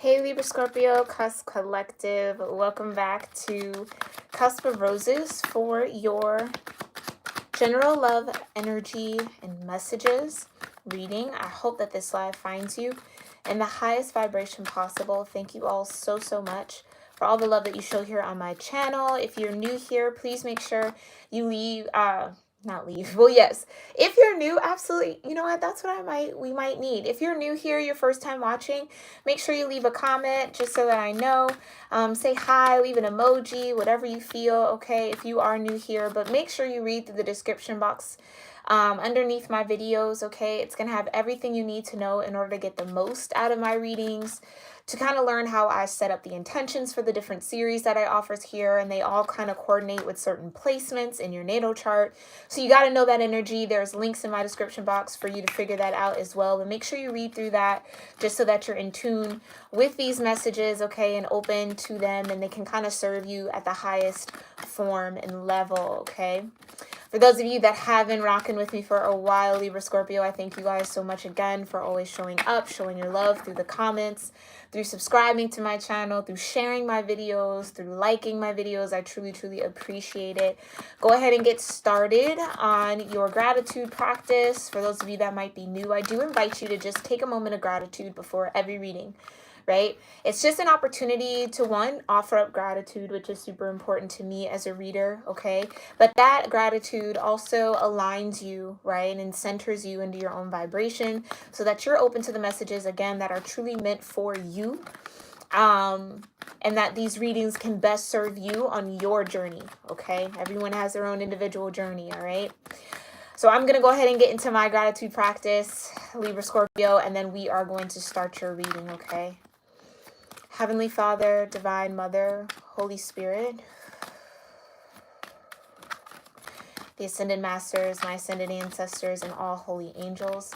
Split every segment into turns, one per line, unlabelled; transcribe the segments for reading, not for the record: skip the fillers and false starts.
Hey Libra Scorpio Cusp Collective, welcome back to Cusp of Roses for your general love, energy, and messages reading. I hope that this live finds you in the highest vibration possible. Thank you all so much for all the love that you show here on my channel. If you're new here, please make sure you leave not leave. Well, yes. If you're new, absolutely. You know what? That's what we might need. If you're new here, your first time watching, make sure you leave a comment just so that I know. Say hi, leave an emoji, whatever you feel, okay, if you are new here. But make sure you read through the description box underneath my videos, okay? It's going to have everything you need to know in order to get the most out of my readings, to kind of learn how I set up the intentions for the different series that I offer here, and they all kind of coordinate with certain placements in your natal chart. So you got to know that energy. There's links in my description box for you to figure that out as well. But make sure you read through that just so that you're in tune with these messages, okay, and open to them, and they can kind of serve you at the highest form and level, okay? For those of you that have been rocking with me for a while, Libra Scorpio, I thank you guys so much again for always showing up, showing your love through the comments, through subscribing to my channel, through sharing my videos, through liking my videos. I truly appreciate it. Go ahead and get started on your gratitude practice. For those of you that might be new, I do invite you to just take a moment of gratitude before every reading. Right? It's just an opportunity to, one, offer up gratitude, which is super important to me as a reader, okay? But that gratitude also aligns you, right, and centers you into your own vibration so that you're open to the messages, again, that are truly meant for you, and that these readings can best serve you on your journey, okay? Everyone has their own individual journey, all right? So I'm going to go ahead and get into my gratitude practice, Libra Scorpio, and then we are going to start your reading, okay? Heavenly Father, Divine Mother, Holy Spirit, the Ascended Masters, my Ascended Ancestors, and all holy angels,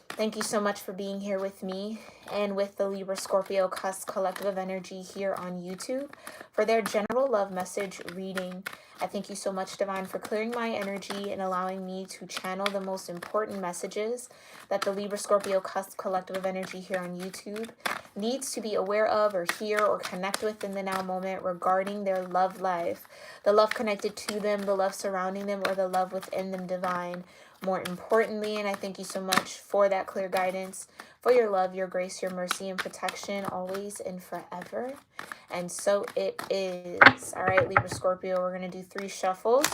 thank you so much for being here with me and with the Libra Scorpio Cusp Collective of Energy here on YouTube for their general love message reading. I thank you so much, Divine, for clearing my energy and allowing me to channel the most important messages that the Libra Scorpio Cusp Collective of Energy here on YouTube needs to be aware of or hear or connect with in the now moment regarding their love life, the love connected to them, the love surrounding them, or the love within them, Divine. More importantly, and I thank you so much for that clear guidance, for your love, your grace, your mercy, and protection always and forever. And so it is. All right, Libra Scorpio, we're going to do 3 shuffles.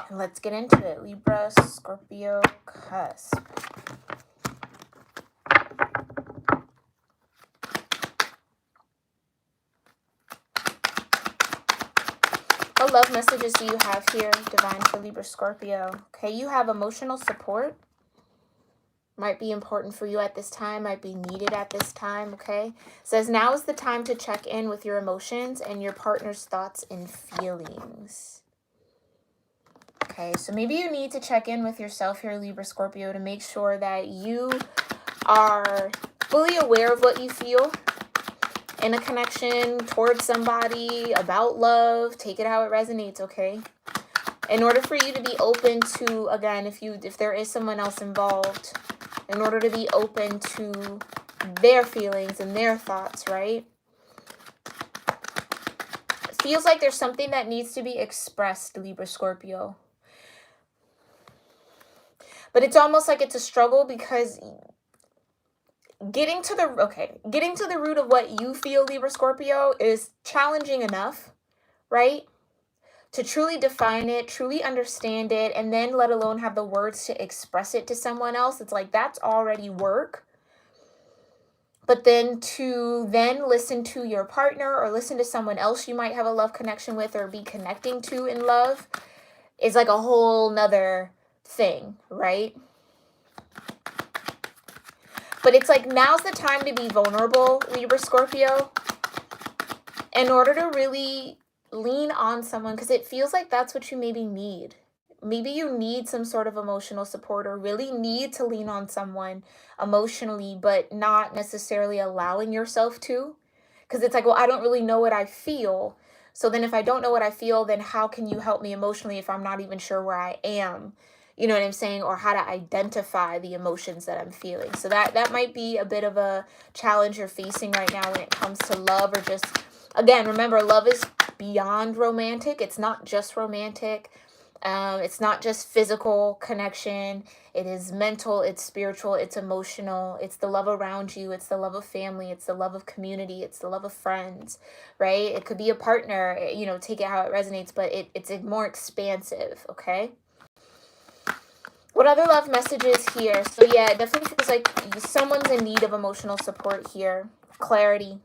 And let's get into it. Libra Scorpio Cusp. What love messages do you have here, Divine, for Libra Scorpio? Okay, you have emotional support. Might be important for you at this time, might be needed at this time, okay? It says now is the time to check in with your emotions and your partner's thoughts and feelings. Okay, so maybe you need to check in with yourself here, Libra Scorpio, to make sure that you are fully aware of what you feel in a connection towards somebody, about love. Take it how it resonates, okay? In order for you to be open to, again, if there is someone else involved, in order to be open to their feelings and their thoughts, right? It feels like there's something that needs to be expressed, Libra Scorpio. But it's almost like it's a struggle because getting to the root of what you feel, Libra Scorpio, is challenging enough, right? To truly define it, truly understand it, and then let alone have the words to express it to someone else. It's like that's already work. But then to listen to your partner or listen to someone else you might have a love connection with or be connecting to in love is like a whole nother thing, right? But it's like now's the time to be vulnerable, Libra Scorpio, in order to really lean on someone, because it feels like that's what you maybe need. Maybe you need some sort of emotional support or really need to lean on someone emotionally, but not necessarily allowing yourself to, Because it's like, well, I don't really know what I feel. So then if I don't know what I feel, then how can you help me emotionally if I'm not even sure where I am? You know what I'm saying? Or how to identify the emotions that I'm feeling. So that might be a bit of a challenge you're facing right now when it comes to love, or just, again, remember, love is beyond romantic. It's not just romantic. It's not just physical connection. It is mental, it's spiritual, it's emotional. It's the love around you. It's the love of family. It's the love of community. It's the love of friends, right? It could be a partner, you know, take it how it resonates, but it's more expansive, okay? What other love messages here? So yeah, it definitely feels like someone's in need of emotional support here. Clarity,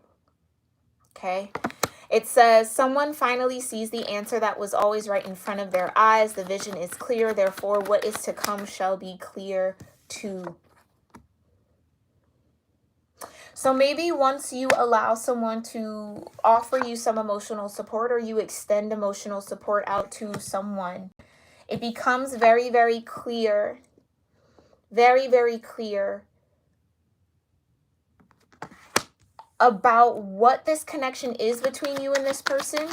okay? It says, someone finally sees the answer that was always right in front of their eyes. The vision is clear. Therefore, what is to come shall be clear too. So maybe once you allow someone to offer you some emotional support, or you extend emotional support out to someone, it becomes very, very clear, very, very clear about what this connection is between you and this person.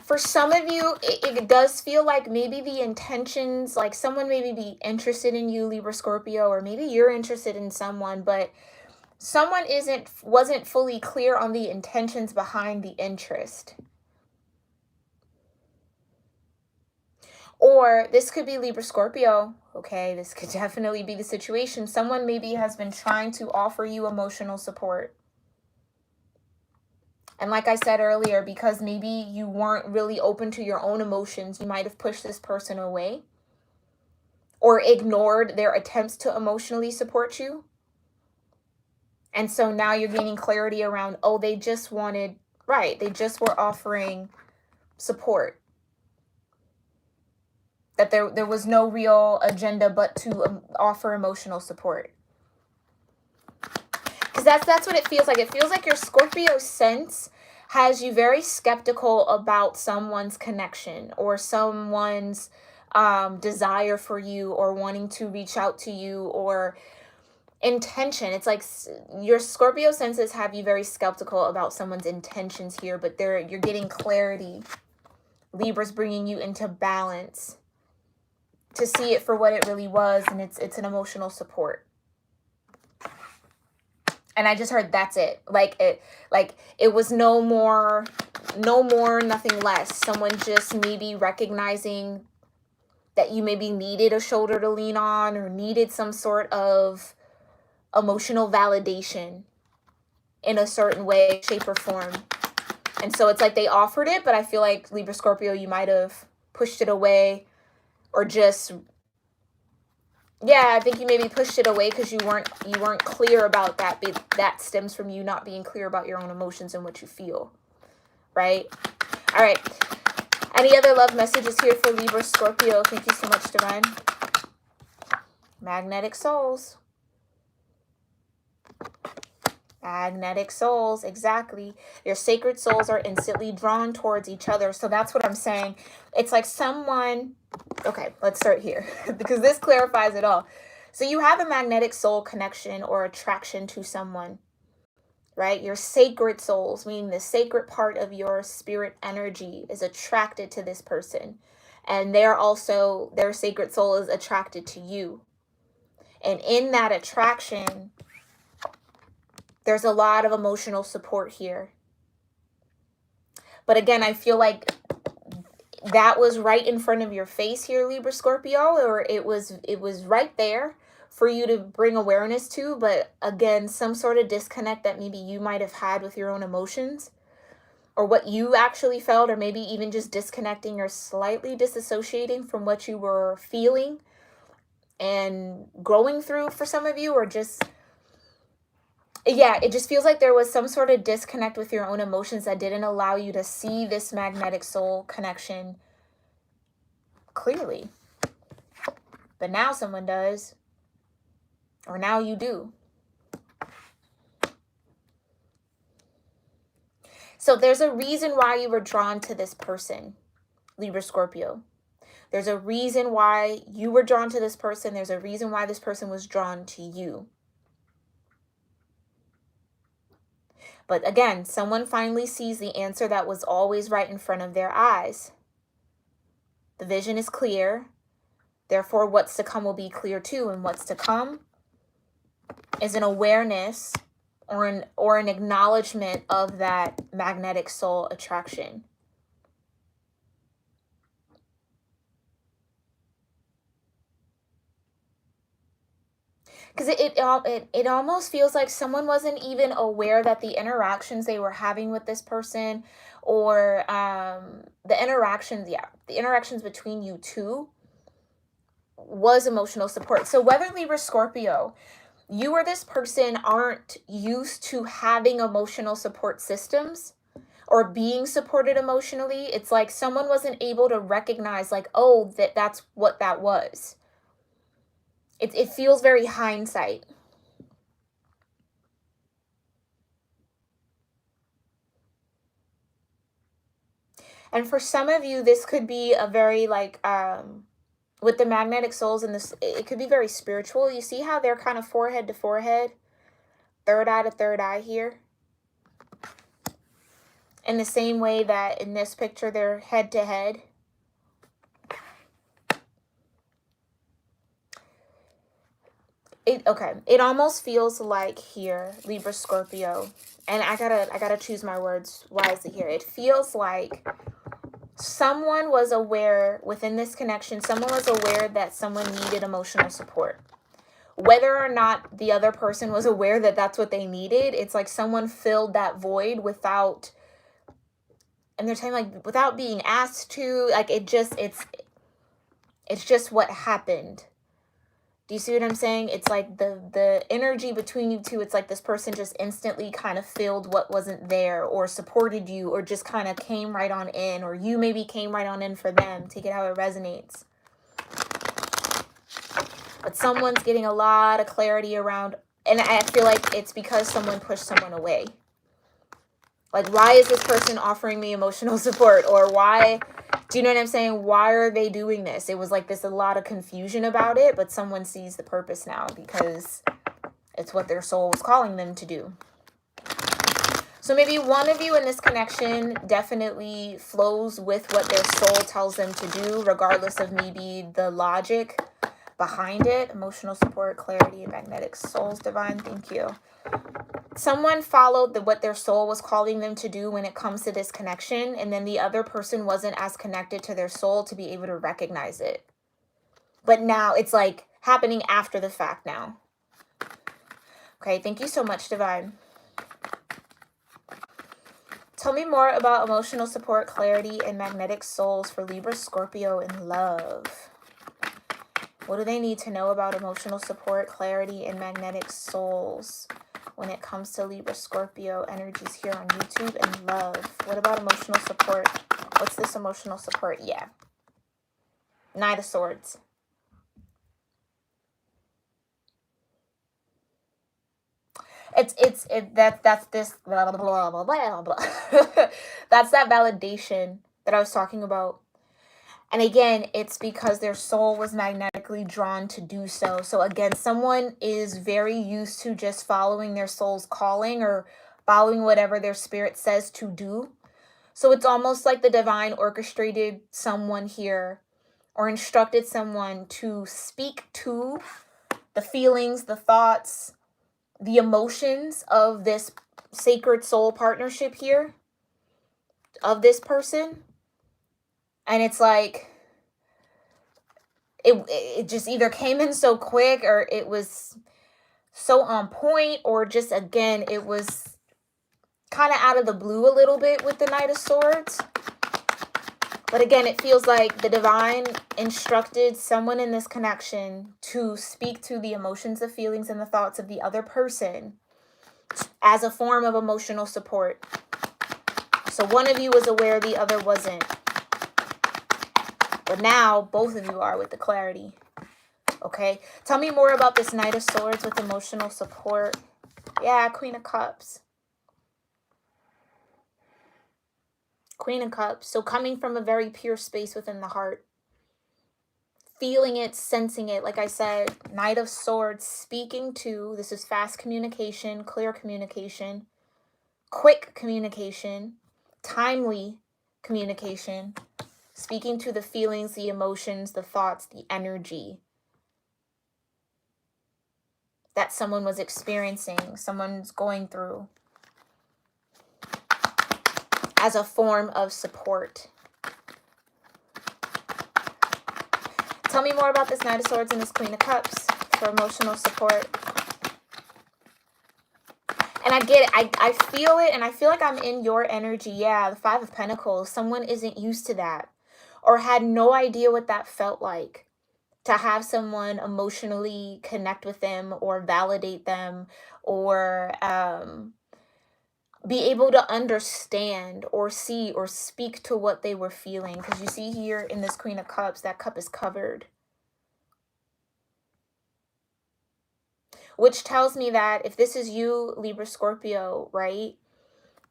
For some of you, it does feel like maybe the intentions, like someone maybe be interested in you, Libra Scorpio, or maybe you're interested in someone, but someone wasn't fully clear on the intentions behind the interest. Or this could be Libra Scorpio, okay? This could definitely be the situation. Someone maybe has been trying to offer you emotional support. And like I said earlier, because maybe you weren't really open to your own emotions, you might have pushed this person away or ignored their attempts to emotionally support you. And so now you're gaining clarity around, oh, they just wanted, right, they just were offering support. That there was no real agenda but to offer emotional support. Because that's what it feels like. It feels like your Scorpio sense has you very skeptical about someone's connection, or someone's desire for you, or wanting to reach out to you, or intention. It's like your Scorpio senses have you very skeptical about someone's intentions here, but you're getting clarity. Libra's bringing you into balance to see it for what it really was, and it's an emotional support. And I just heard that's it. It was no more, nothing less. Someone just maybe recognizing that you maybe needed a shoulder to lean on, or needed some sort of emotional validation in a certain way, shape, or form. And so it's like they offered it, but I feel like Libra Scorpio, you might have pushed it away, or just, yeah, I think you maybe pushed it away because you weren't clear about that. That stems from you not being clear about your own emotions and what you feel, right? All right. Any other love messages here for Libra Scorpio? Thank you so much, Divine. Magnetic souls. Magnetic souls, exactly. Your sacred souls are instantly drawn towards each other. So that's what I'm saying. It's like someone, okay, let's start here because this clarifies it all. So you have a magnetic soul connection or attraction to someone, right? Your sacred souls, meaning the sacred part of your spirit energy, is attracted to this person. And their sacred soul is attracted to you. And in that attraction, there's a lot of emotional support here. But again, I feel like that was right in front of your face here, Libra Scorpio, or it was right there for you to bring awareness to. But again, some sort of disconnect that maybe you might have had with your own emotions, or what you actually felt, or maybe even just disconnecting or slightly disassociating from what you were feeling and growing through for some of you, or just, yeah, it just feels like there was some sort of disconnect with your own emotions that didn't allow you to see this magnetic soul connection clearly. But now someone does, or now you do. So there's a reason why you were drawn to this person, Libra Scorpio. There's a reason why you were drawn to this person. There's a reason why this person was drawn to you. But again, someone finally sees the answer that was always right in front of their eyes. The vision is clear. Therefore, what's to come will be clear too. And what's to come is an awareness or an acknowledgement of that magnetic soul attraction. Because it almost feels like someone wasn't even aware that the interactions they were having with this person, or the interactions between you two, was emotional support. So whether Libra, Scorpio, you or this person aren't used to having emotional support systems or being supported emotionally, it's like someone wasn't able to recognize, like, oh, that's what that was. It feels very hindsight. And for some of you, this could be a very, like, with the magnetic souls in this, it could be very spiritual. You see how they're kind of forehead to forehead, third eye to third eye here? In the same way that in this picture, they're head to head. It almost feels like here, Libra, Scorpio, and I gotta choose my words wisely here. It feels like someone was aware within this connection, someone was aware that someone needed emotional support. Whether or not the other person was aware that that's what they needed, it's like someone filled that void without, and they're saying, like, without being asked to, like, it's just what happened. Do you see what I'm saying? It's like the energy between you two, it's like this person just instantly kind of filled what wasn't there, or supported you, or just kind of came right on in, or you maybe came right on in for them. Take it how it resonates. But someone's getting a lot of clarity around, and I feel like it's because someone pushed someone away. Like, why is this person offering me emotional support? Or why, do you know what I'm saying? Why are they doing this? It was like there's a lot of confusion about it, but someone sees the purpose now because it's what their soul was calling them to do. So maybe one of you in this connection definitely flows with what their soul tells them to do, regardless of maybe the logic behind it. Emotional support, clarity, and magnetic souls, divine. Thank you. Someone followed what their soul was calling them to do when it comes to this connection, and then the other person wasn't as connected to their soul to be able to recognize it. But now it's like happening after the fact now. Okay, thank you so much, divine. Tell me more about emotional support, clarity, and magnetic souls for Libra, Scorpio in love. What do they need to know about emotional support, clarity, and magnetic souls when it comes to Libra, Scorpio energies here on YouTube and love? What about emotional support? What's this emotional support? Yeah. Knight of Swords. That's this blah, blah, blah, blah, blah, blah. That's that validation that I was talking about. And again, it's because their soul was magnetically drawn to do so. So again, someone is very used to just following their soul's calling, or following whatever their spirit says to do. So it's almost like the divine orchestrated someone here, or instructed someone to speak to the feelings, the thoughts, the emotions of this sacred soul partnership here, of this person. And it's like, it just either came in so quick, or it was so on point, or just, again, it was kind of out of the blue a little bit with the Knight of Swords. But again, it feels like the divine instructed someone in this connection to speak to the emotions, the feelings, and the thoughts of the other person as a form of emotional support. So one of you was aware, the other wasn't. But now both of you are with the clarity. Okay, tell me more about this Knight of Swords with emotional support. Yeah, Queen of Cups. Queen of Cups. So coming from a very pure space within the heart. Feeling it, sensing it. Like I said, Knight of Swords, speaking to. This is fast communication, clear communication. quick communication, timely communication, speaking to the feelings, the emotions, the thoughts, the energy that someone was experiencing, someone's going through, as a form of support. Tell me more about this Knight of Swords and this Queen of Cups for emotional support. And I get it. I feel it, and I feel like I'm in your energy. Yeah, the Five of Pentacles. Someone isn't used to that or had no idea what that felt like, to have someone emotionally connect with them or validate them or be able to understand or see or speak to what they were feeling. Because you see here in this Queen of Cups, that cup is covered. Which tells me that if this is you, Libra-Scorpio, right?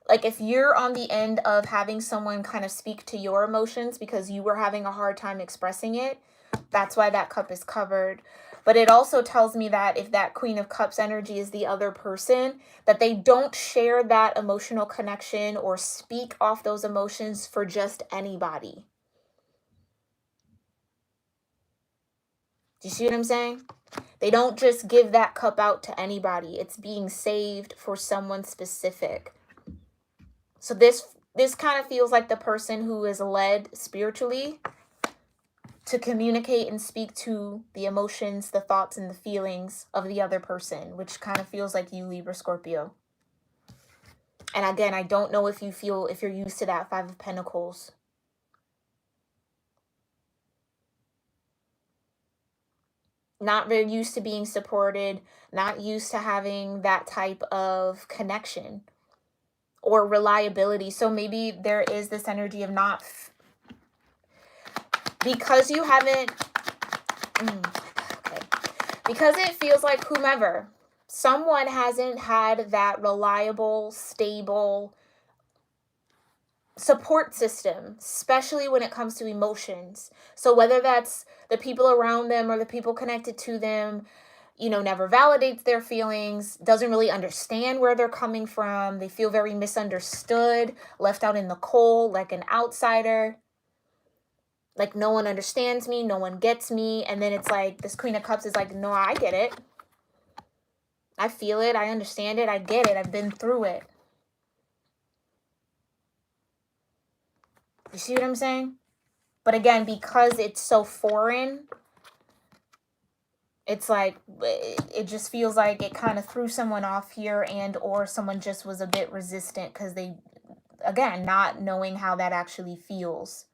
Like if you're on the end of having someone kind of speak to your emotions because you were having a hard time expressing it, that's why that cup is covered. But it also tells me that if that Queen of Cups energy is the other person, that they don't share that emotional connection or speak off those emotions for just anybody. Do you see what I'm saying? They don't just give that cup out to anybody. It's being saved for someone specific. So this kind of feels like the person who is led spiritually to communicate and speak to the emotions, the thoughts, and the feelings of the other person, which kind of feels like you, Libra Scorpio. And again, I don't know if you're used to that Five of Pentacles. Not very used to being supported, not used to having that type of connection or reliability. So maybe there is this energy of not, because you haven't, okay, because it feels like whomever, someone hasn't had that reliable, stable support system, especially when it comes to emotions. So whether that's the people around them or the people connected to them, you know, never validates their feelings, doesn't really understand where they're coming from. They feel very misunderstood, left out in the cold, like an outsider. Like no one understands me, no one gets me. And then it's like this Queen of Cups is like, no, I get it. I feel it, I understand it, I get it, I've been through it. You see what I'm saying? But again, because it's so foreign, it's like, it just feels like it kind of threw someone off here, and or someone just was a bit resistant because they, again, not knowing how that actually feels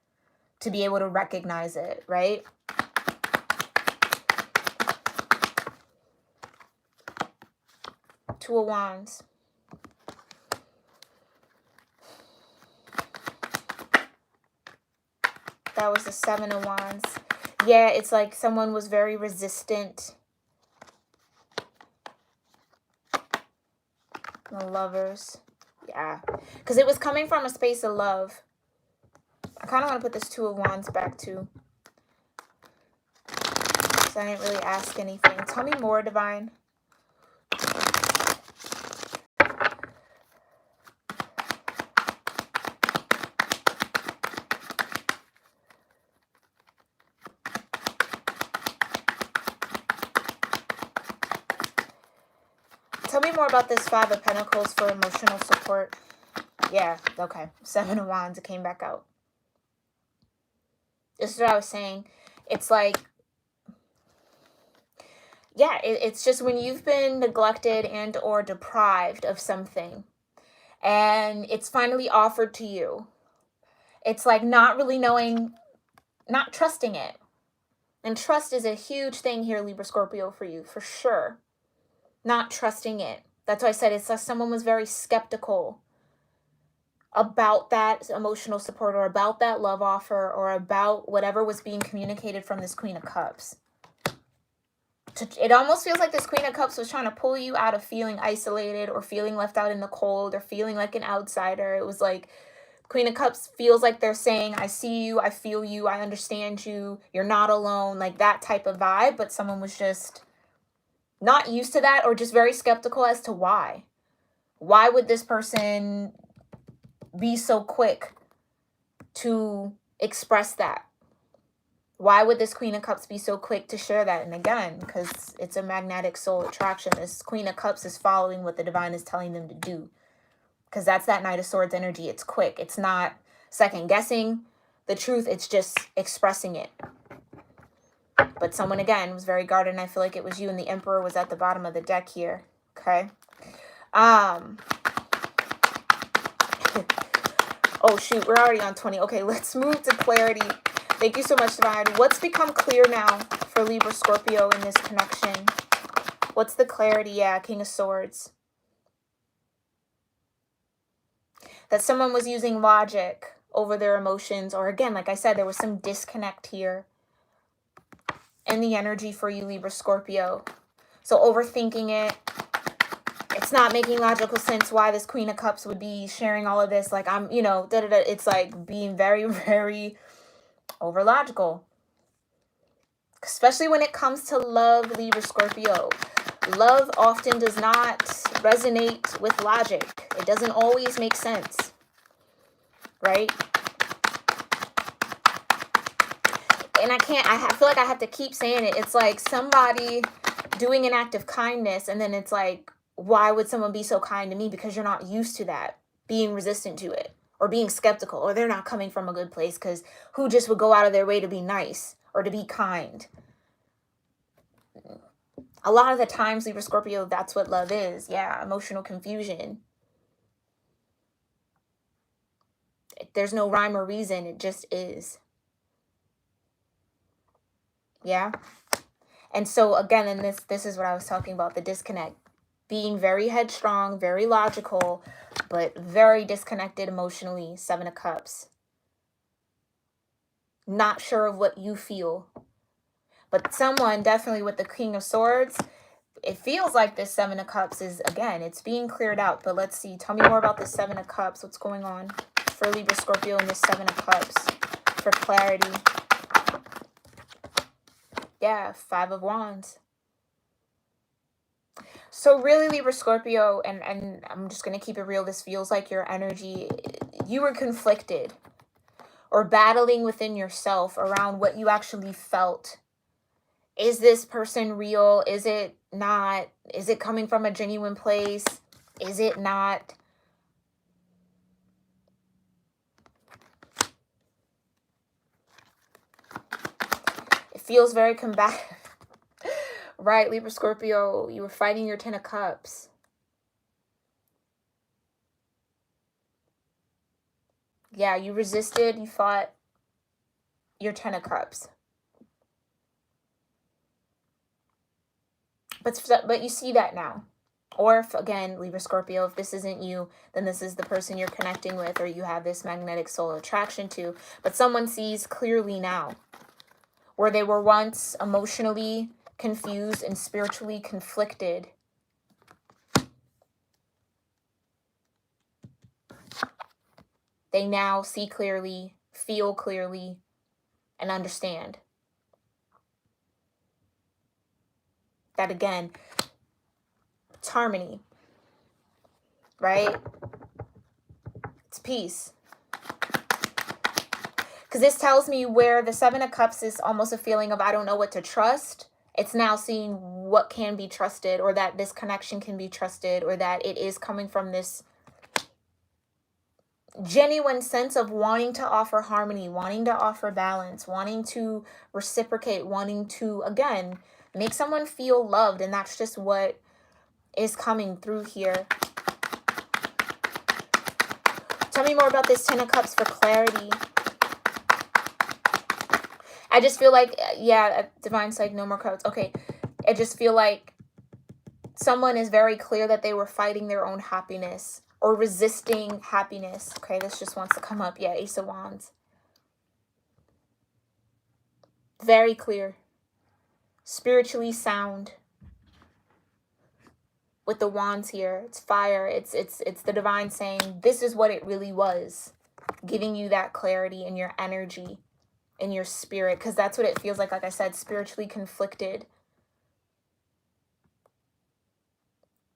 to be able to recognize it, right? Two of Wands. That was the Seven of Wands. Yeah, it's like someone was very resistant. The Lovers. Yeah, because it was coming from a space of love. I kind of want to put this Two of Wands back too, because I didn't really ask anything. Tell me more, Divine. Tell me more about this Five of Pentacles for emotional support. Yeah, okay. Seven of Wands, it came back out. This is what I was saying. It's like, yeah, it's just when you've been neglected and or deprived of something and it's finally offered to you. It's like not really knowing, not trusting it. And trust is a huge thing here, Libra Scorpio, for you, for sure. Not trusting it. That's why I said it's like someone was very skeptical about that emotional support or about that love offer or about whatever was being communicated from this Queen of Cups. It almost feels like this Queen of Cups was trying to pull you out of feeling isolated or feeling left out in the cold or feeling like an outsider. It was like Queen of Cups feels like they're saying, I see you, I feel you, I understand you, you're not alone, like that type of vibe. But someone was just not used to that or just very skeptical as to why. Why would this person be so quick to express that? Why would this Queen of Cups be so quick to share that? And again, because it's a magnetic soul attraction. This Queen of Cups is following what the divine is telling them to do. Because that's that Knight of Swords energy. It's quick. It's not second guessing the truth. It's just expressing it. But someone, again, was very guarded. And I feel like it was you. And the Emperor was at the bottom of the deck here. Okay. Oh, shoot. We're already on 20. Okay, let's move to clarity. Thank you so much, Divine. What's become clear now for Libra Scorpio in this connection? What's the clarity? Yeah, King of Swords. That someone was using logic over their emotions. Or again, like I said, there was some disconnect here in the energy for you, Libra Scorpio. So overthinking it. It's not making logical sense why this Queen of Cups would be sharing all of this. Like, I'm, you know, It's like being very, very over logical. Especially when it comes to love, Libra Scorpio. Love often does not resonate with logic. It doesn't always make sense. Right? And I feel like I have to keep saying it. It's like somebody doing an act of kindness, and then it's like, why would someone be so kind to me? Because you're not used to that, being resistant to it, or being skeptical, or they're not coming from a good place, because who just would go out of their way to be nice or to be kind? A lot of the times, Libra Scorpio, that's what love is. Yeah, emotional confusion. There's no rhyme or reason. It just is. Yeah. And so again, and this is what I was talking about, the disconnect. Being very headstrong, very logical, but very disconnected emotionally. 7 of Cups. Not sure of what you feel. But someone definitely with the King of Swords, it feels like this 7 of Cups is, again, it's being cleared out. But let's see. Tell me more about this 7 of Cups. What's going on for Libra Scorpio and this 7 of Cups for clarity? Yeah, 5 of Wands. So really, Libra Scorpio, and I'm just going to keep it real, this feels like your energy, you were conflicted or battling within yourself around what you actually felt. Is this person real? Is it not? Is it coming from a genuine place? Is it not? It feels very combative. Right, Libra Scorpio, you were fighting your 10 of Cups. Yeah, you resisted, you fought your 10 of Cups. But you see that now. Or if, again, Libra Scorpio, if this isn't you, then this is the person you're connecting with or you have this magnetic soul attraction to. But someone sees clearly now. Where they were once emotionally confused and spiritually conflicted. They now see clearly, feel clearly, and understand. That again, it's harmony, right? It's peace. Because this tells me where the 7 of Cups is almost a feeling of I don't know what to trust. It's now seeing what can be trusted, or that this connection can be trusted, or that it is coming from this genuine sense of wanting to offer harmony, wanting to offer balance, wanting to reciprocate, wanting to, again, make someone feel loved. And that's just what is coming through here. Tell me more about this 10 of Cups for clarity. I just feel like, yeah, Divine Psych, no more cards. Okay, I just feel like someone is very clear that they were fighting their own happiness or resisting happiness. Okay, this just wants to come up. Yeah, Ace of Wands. Very clear. Spiritually sound. With the wands here, it's fire. It's the divine saying, this is what it really was. Giving you that clarity in your energy, in your spirit. Because that's what it feels like I said, spiritually conflicted.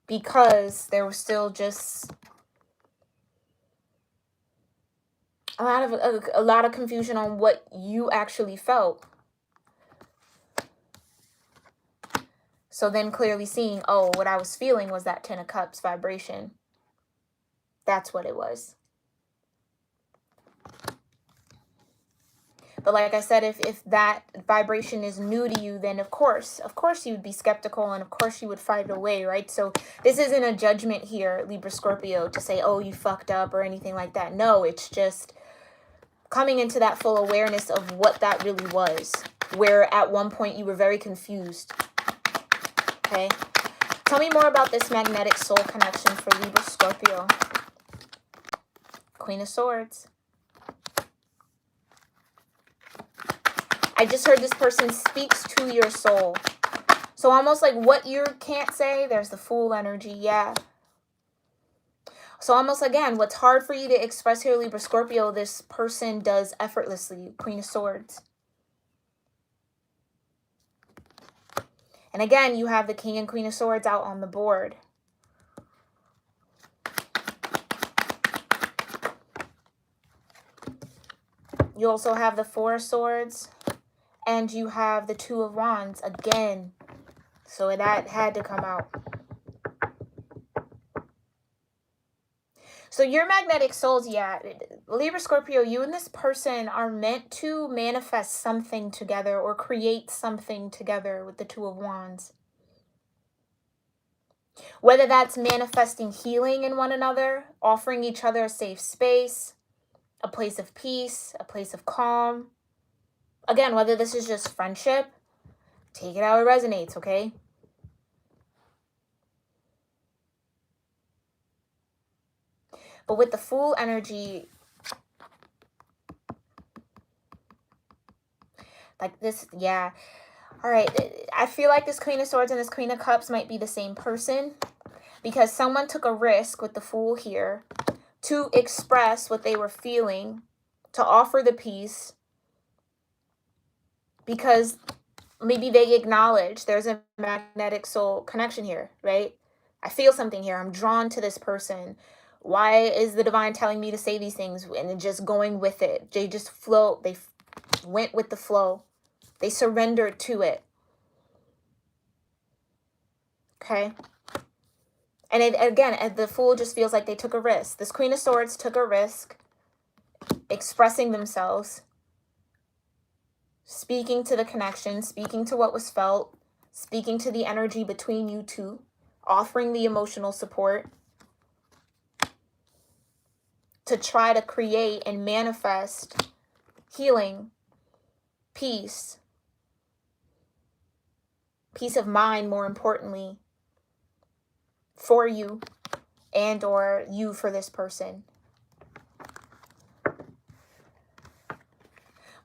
because there was still just a lot of confusion on what you actually felt. So then clearly seeing, oh, what I was feeling was that 10 of Cups vibration. That's what it was. But like I said, if that vibration is new to you, then of course you would be skeptical, and of course you would fight it away, right? So this isn't a judgment here, Libra Scorpio, to say, oh, you fucked up or anything like that. No, it's just coming into that full awareness of what that really was, where at one point you were very confused. Okay? Tell me more about this magnetic soul connection for Libra Scorpio. Queen of Swords. I just heard this person speaks to your soul. So almost like what you can't say, there's the Fool energy, yeah. So almost again, what's hard for you to express here, Libra Scorpio, this person does effortlessly. Queen of Swords. And again, you have the King and Queen of Swords out on the board. You also have the Four of Swords. And you have the Two of Wands again. So that had to come out. So your magnetic souls, yeah, Libra Scorpio, you and this person are meant to manifest something together or create something together with the Two of Wands. Whether that's manifesting healing in one another, offering each other a safe space, a place of peace, a place of calm. Again, whether this is just friendship, take it how it resonates, okay? But with the Fool energy, like this, yeah. All right, I feel like this Queen of Swords and this Queen of Cups might be the same person, because someone took a risk with the Fool here to express what they were feeling, to offer the peace, because maybe they acknowledge there's a magnetic soul connection here, right? I feel something here. I'm drawn to this person. Why is the divine telling me to say these things? And just going with it. They just flow. They went with the flow. They surrendered to it. Okay? And again, the Fool just feels like they took a risk. This Queen of Swords took a risk expressing themselves, speaking to the connection, speaking to what was felt, speaking to the energy between you two, offering the emotional support to try to create and manifest healing, peace of mind, more importantly, for you and or you for this person.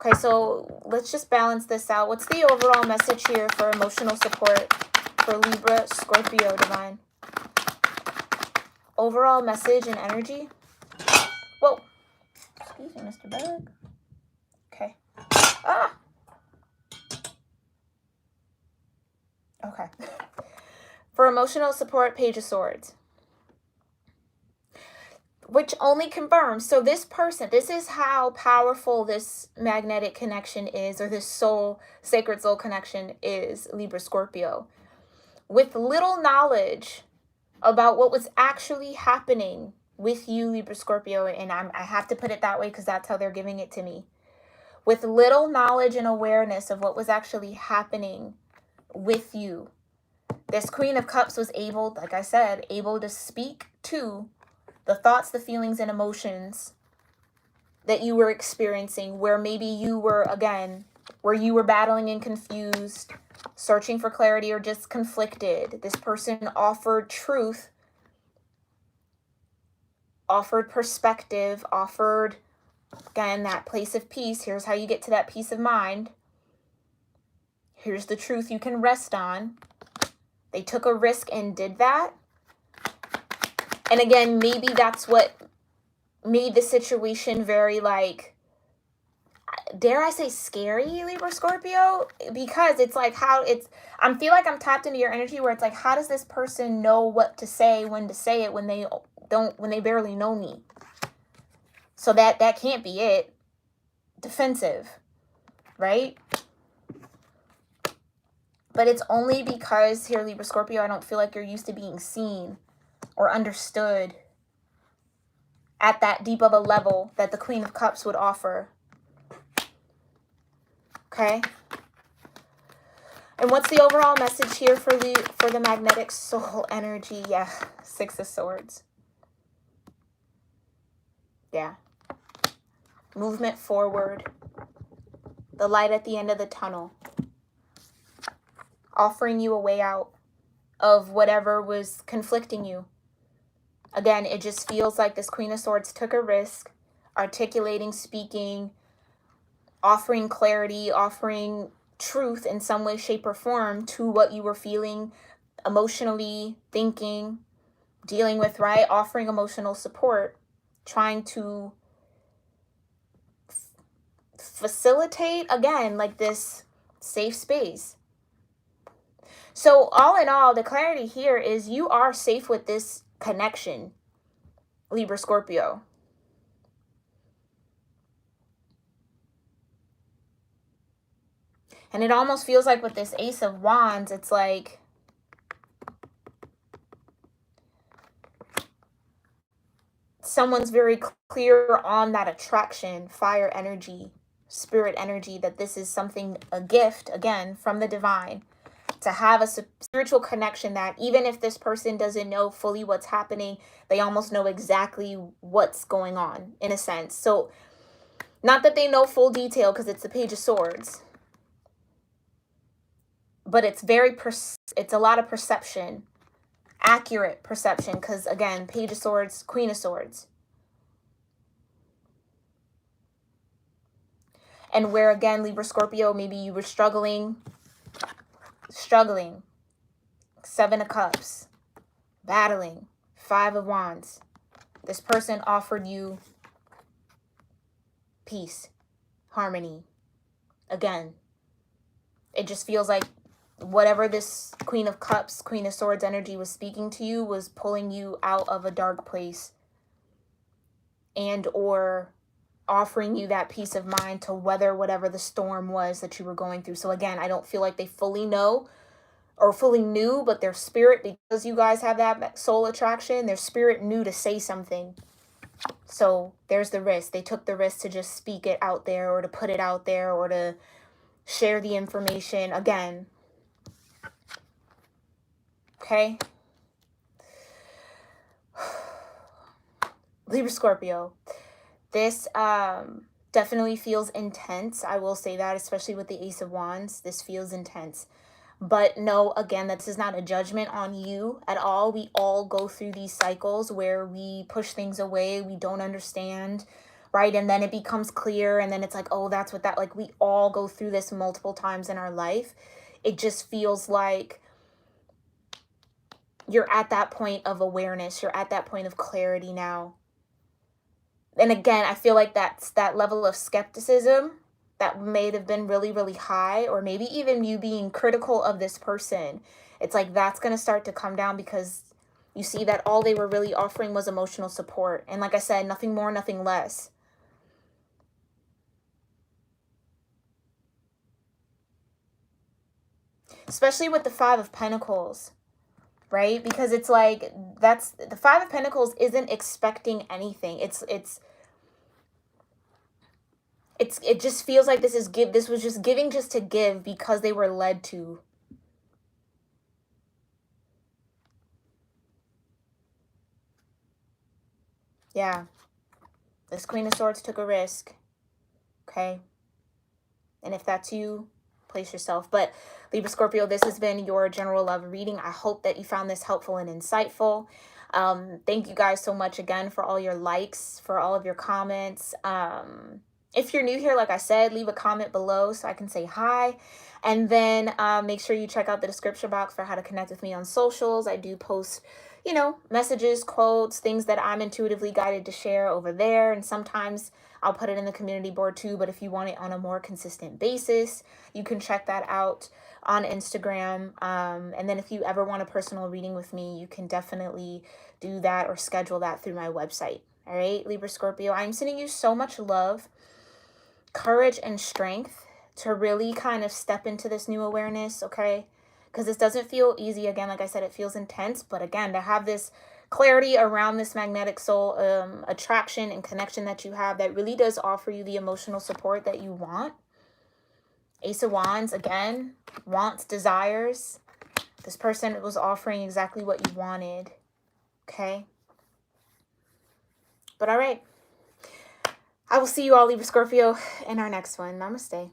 Okay, so let's just balance this out. What's the overall message here for emotional support for Libra, Scorpio, divine? Overall message and energy. Whoa. Excuse me, Mr. Bug. Okay. Ah! Okay. For emotional support, Page of Swords. Which only confirms, so this person, this is how powerful this magnetic connection is, or this soul, sacred soul connection is, Libra Scorpio. With little knowledge about what was actually happening with you, Libra Scorpio, and I have to put it that way because that's how they're giving it to me. With little knowledge and awareness of what was actually happening with you, this Queen of Cups was able, like I said, able to speak to the thoughts, the feelings, and emotions that you were experiencing, where maybe you were, again, where you were battling and confused, searching for clarity, or just conflicted. This person offered truth, offered perspective, offered, again, that place of peace. Here's how you get to that peace of mind. Here's the truth you can rest on. They took a risk and did that. And again, maybe that's what made the situation very, like, dare I say scary, libra-scorpio, because it's like I feel like I'm tapped into your energy where it's like, how does this person know what to say, when to say it, when they barely know me? So that can't be it. Defensive, right? But it's only because here, libra-scorpio, I don't feel like you're used to being seen or understood at that deep of a level that the Queen of Cups would offer. Okay? And what's the overall message here for the magnetic soul energy? Yeah, Six of Swords. Yeah. Movement forward. The light at the end of the tunnel. Offering you a way out of whatever was conflicting you. Again, it just feels like this Queen of Swords took a risk, articulating, speaking, offering clarity, offering truth in some way, shape, or form to what you were feeling, emotionally, thinking, dealing with, right? Offering emotional support, trying to facilitate, again, like this safe space. So all in all, the clarity here is you are safe with this connection, libra-scorpio. And it almost feels like with this Ace of Wands, it's like someone's very clear on that attraction, fire energy, spirit energy, that this is something, a gift, again, from the divine, to have a spiritual connection that even if this person doesn't know fully what's happening, they almost know exactly what's going on, in a sense. So, not that they know full detail because it's the Page of Swords, but it's it's a lot of perception, accurate perception, because again, Page of Swords, Queen of Swords. And where again, libra-scorpio, maybe you were struggling, Seven of Cups, battling, Five of Wands. This person offered you peace, harmony. Again, it just feels like whatever this Queen of Cups, Queen of Swords energy was speaking to you was pulling you out of a dark place and or offering you that peace of mind to weather whatever the storm was that you were going through. So again, I don't feel like they fully know or fully knew, but their spirit, because you guys have that soul attraction, their spirit knew to say something. So there's the risk. They took the risk to just speak it out there or to put it out there or to share the information. Again, okay? libra-scorpio, this definitely feels intense. I will say that, especially with the Ace of Wands. This feels intense. But no, again, this is not a judgment on you at all. We all go through these cycles where we push things away, we don't understand, right? And then it becomes clear, and then it's like, oh, that's what that, like, we all go through this multiple times in our life. It just feels like you're at that point of awareness. You're at that point of clarity now. And again, I feel like that's that level of skepticism that may have been really, really high, or maybe even you being critical of this person. It's like that's going to start to come down because you see that all they were really offering was emotional support. And like I said, nothing more, nothing less. Especially with the Five of Pentacles, right? Because it's like that's the Five of Pentacles isn't expecting anything. It just feels like this was just giving just to give because they were led to. Yeah. This Queen of Swords took a risk. Okay. And if that's you, place yourself. But libra-scorpio, this has been your general love reading. I hope that you found this helpful and insightful. Thank you guys so much again for all your likes, for all of your comments. If you're new here, like I said, leave a comment below so I can say hi. And then make sure you check out the description box for how to connect with me on socials. I do post, you know, messages, quotes, things that I'm intuitively guided to share over there. And sometimes I'll put it in the community board too. But if you want it on a more consistent basis, you can check that out on Instagram. And then if you ever want a personal reading with me, you can definitely do that or schedule that through my website. All right, Libra Scorpio, I'm sending you so much love, courage, and strength to really kind of step into this new awareness, okay? Because this doesn't feel easy. Again, like I said, it feels intense. But again, to have this clarity around this magnetic soul attraction and connection that you have, that really does offer you the emotional support that you want. Ace of Wands, again, wants, desires. This person was offering exactly what you wanted, okay? But all right. I will see you all, Libra Scorpio, in our next one. Namaste.